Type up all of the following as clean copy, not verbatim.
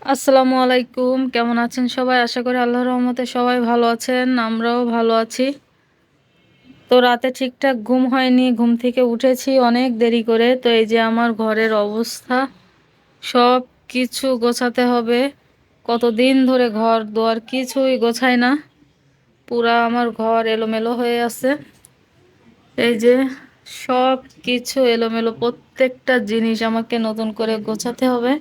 আসসালামু আলাইকুম। কেমন আছেন সবাই? আশা করি আল্লাহর রহমতে সবাই ভালো আছেন। আমরাও ভালো আছি। তো রাতে ঠিকঠাক ঘুম হয়নি। ঘুম থেকে উঠেছি অনেক দেরি করে। তো এই যে আমার ঘরের অবস্থা। সব কিছু গোছাতে হবে। কতদিন ধরে ঘর দুয়ার কিছুই গোছাই না। পুরা আমার ঘর এলোমেলো হয়ে আছে। এই যে সব কিছু এলোমেলো, প্রত্যেকটা জিনিস আমাকে নতুন করে গোছাতে হবে।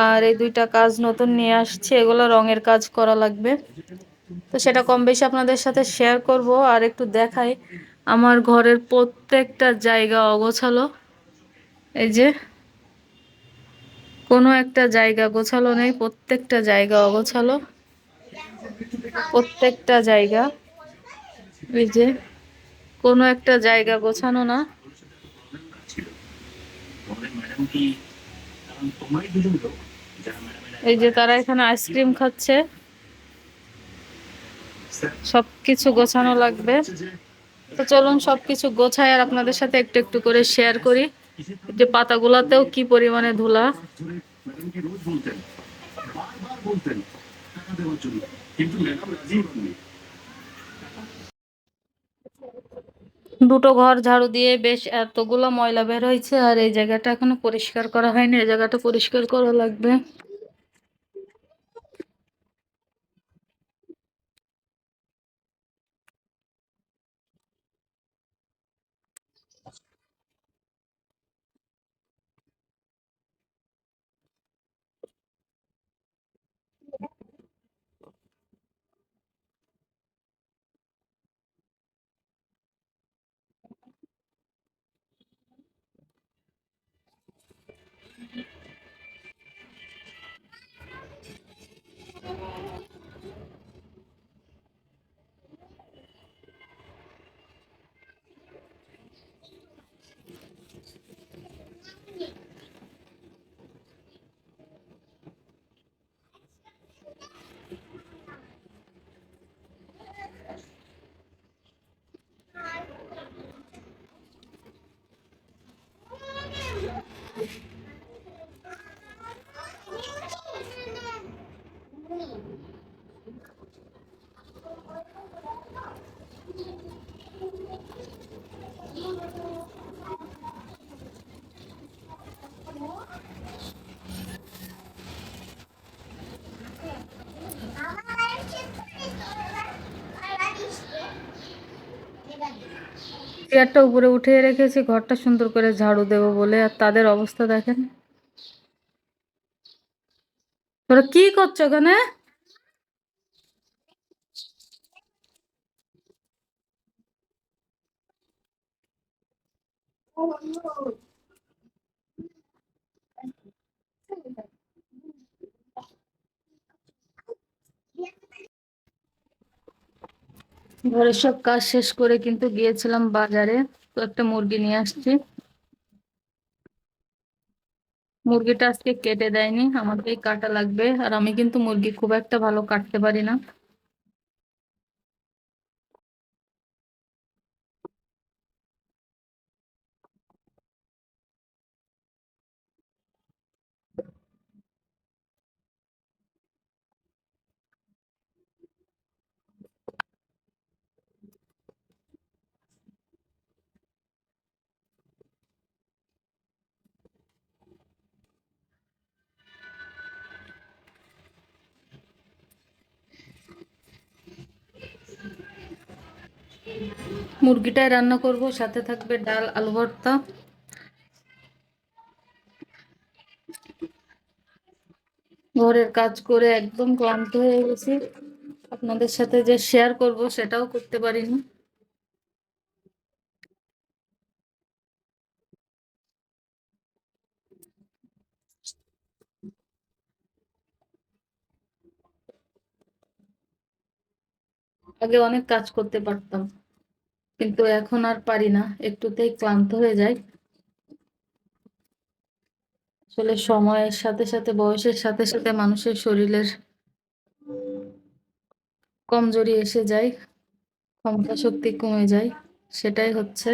আর এই দুইটা কাজ নতুন নিয়ে আসছি, এগুলো রঙের কাজ করা লাগবে। তো সেটা কম বেশি আপনাদের সাথে শেয়ার করব। আর একটু দেখাই, আমার ঘরের প্রত্যেকটা জায়গা অগোছালো। এই যে কোনো একটা জায়গা গোছালো নেই, প্রত্যেকটা জায়গা অগোছালো, প্রত্যেকটা জায়গা। এই যে কোনো একটা জায়গা গোছানো না। এই যে তারা এখানে আইসক্রিম খাচ্ছে। সবকিছু গোছানো লাগবে। তো চলুন সবকিছু গোছাই আর আপনাদের সাথে একটু একটু করে শেয়ার করি। যে পাতাগুলাতেও কি পরিমাণে ধুলা। দুটো ঘর ঝাড়ু দিয়ে বেশ এতগুলো ময়লা বের হয়েছে। আর এই জায়গাটা এখনো পরিষ্কার করা হয়নি, এই জায়গাটা পরিষ্কার করা লাগবে। চেয়ারটা উপরে উঠিয়ে রেখেছি ঘরটা সুন্দর করে ঝাড়ু দেবো বলে, আর তাদের অবস্থা দেখেন। তোরা কি করছো ওখানে? ঘরের সব কাজ শেষ করে কিন্তু গিয়েছিলাম বাজারে। তো একটা মুরগি নিয়ে আসছি। মুরগিটা আজকে কেটে দেয়নি, আমাকেই কাটা লাগবে। আর আমি কিন্তু মুরগি খুব একটা ভালো কাটতে পারি না। মুরগিটাই রান্না করব, সাথে থাকবে ডাল আলু ভর্তা। ঘরের কাজ করে একদম ক্লান্ত হয়ে গেছি। আপনাদের সাথে যে শেয়ার করব সেটাও করতে পারিনি। আগে অনেক কাজ করতে পারতাম, কিন্তু এখন আর পারি না, একটুতেই ক্লান্ত হয়ে যাই। আসলে সময়ের সাথে সাথে, বয়সের সাথে সাথে মানুষের শরীরের কমজোরি এসে যায়, ক্ষমতা শক্তি কমে যায়। সেটাই হচ্ছে।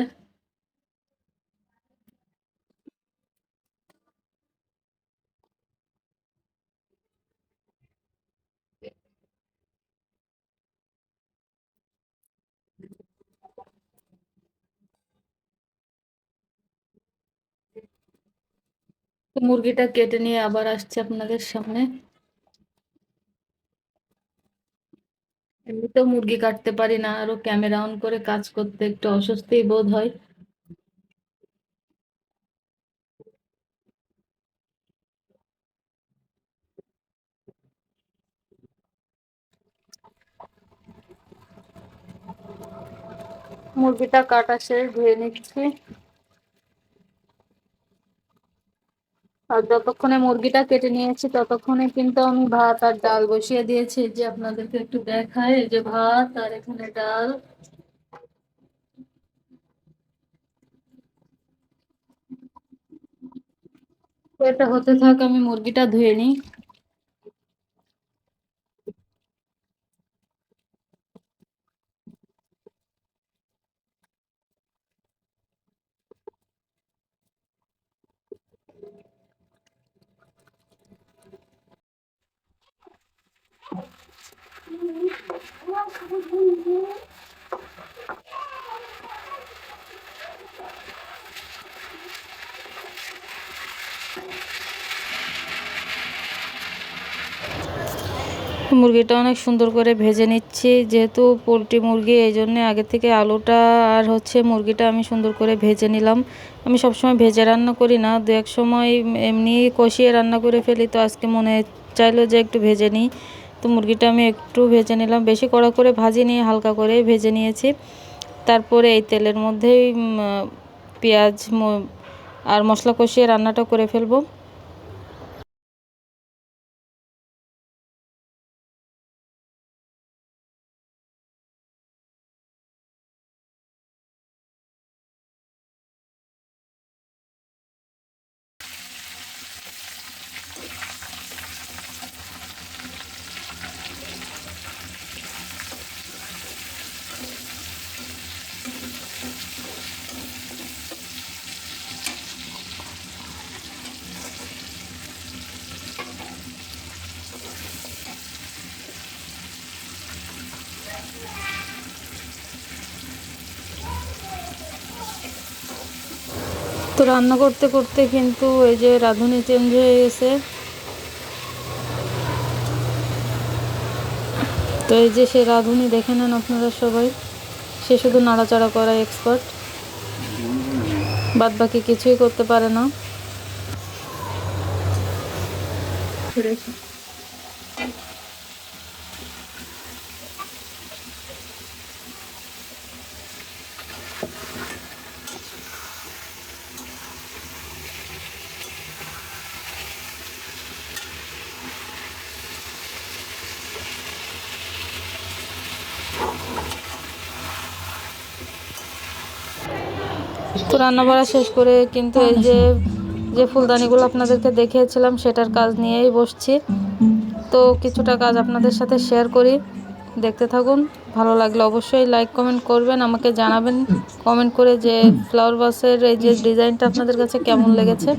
মুরগিটা কেটে নিয়ে আবার আসছে আপনাদের সামনে। এমনিতেও মুরগি কাটতে পারি না, আরো ক্যামেরা অন করে কাজ করতে একটু অস্বস্তি বোধ হয়। মুরগিটা কাটা শেষ, ধুয়ে নিচ্ছি। আর যতক্ষণে মুরগিটা কেটে নিয়েছি ততক্ষণে কিন্তু আমি ভাত আর ডাল বসিয়ে দিয়েছি, যে আপনাদেরকে একটু দেখায়। এই যে ভাত আর এখানে ডাল। তো এটা হতে থাক, আমি মুরগিটা ধুয়ে নিই। মুরগিটা অনেক সুন্দর করে ভেজে নিচ্ছি, যেহেতু পোলট্রি মুরগি এই জন্যে আগে থেকে আলুটা আর হচ্ছে মুরগিটা আমি সুন্দর করে ভেজে নিলাম। আমি সবসময় ভেজে রান্না করি না, দু এক সময় এমনি কষিয়ে রান্না করে ফেলি। তো আজকে মনে চাইলো যে একটু ভেজে নিই, তো মুরগিটা আমি একটু ভেজে নিলাম, বেশি কড়া করে ভাজি নিয়ে হালকা করে ভেজে নিয়েছি। তারপরে এই তেলের মধ্যেই পেঁয়াজ আর মশলা কষিয়ে রান্নাটা করে ফেলবো। তো রান্না করতে করতে কিন্তু এই যে রাঁধুনি চেঞ্জ হয়ে গেছে। তো এই যে সে রাঁধুনি দেখে নেন আপনারা সবাই, সে শুধু নাড়াচাড়া করায় এক্সপার্ট, বাদ বাকি কিছুই করতে পারে না। তো রান্না বাড়া শেষ করে কিন্তু এই যে যে ফুলদানিগুলো আপনাদেরকে দেখিয়েছিলাম সেটার কাজ নিয়েই বসছি। তো কিছুটা কাজ আপনাদের সাথে শেয়ার করি, দেখতে থাকুন। ভালো লাগলে অবশ্যই লাইক কমেন্ট করবেন, আমাকে জানাবেন কমেন্ট করে যে ফ্লাওয়ার ভাসের এই যে ডিজাইনটা আপনাদের কাছে কেমন লেগেছে।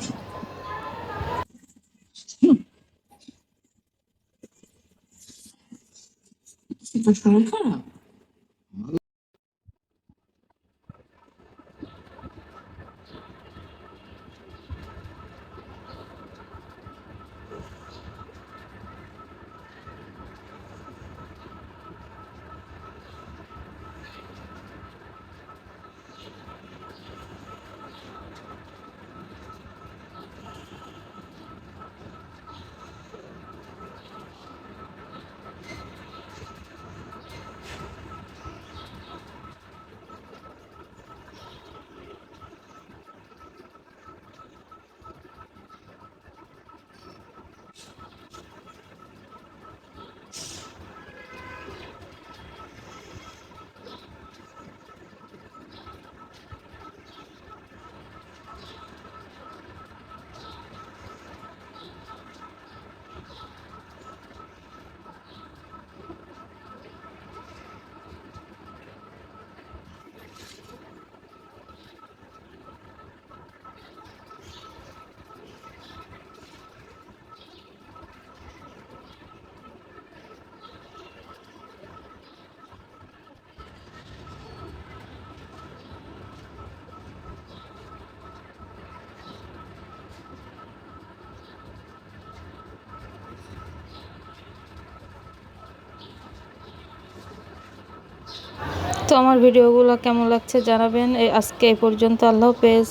তো আমার ভিডিওগুলো কেমন লাগছে জানাবেন। আজকে এই পর্যন্ত। আল্লাহ হাফেজ।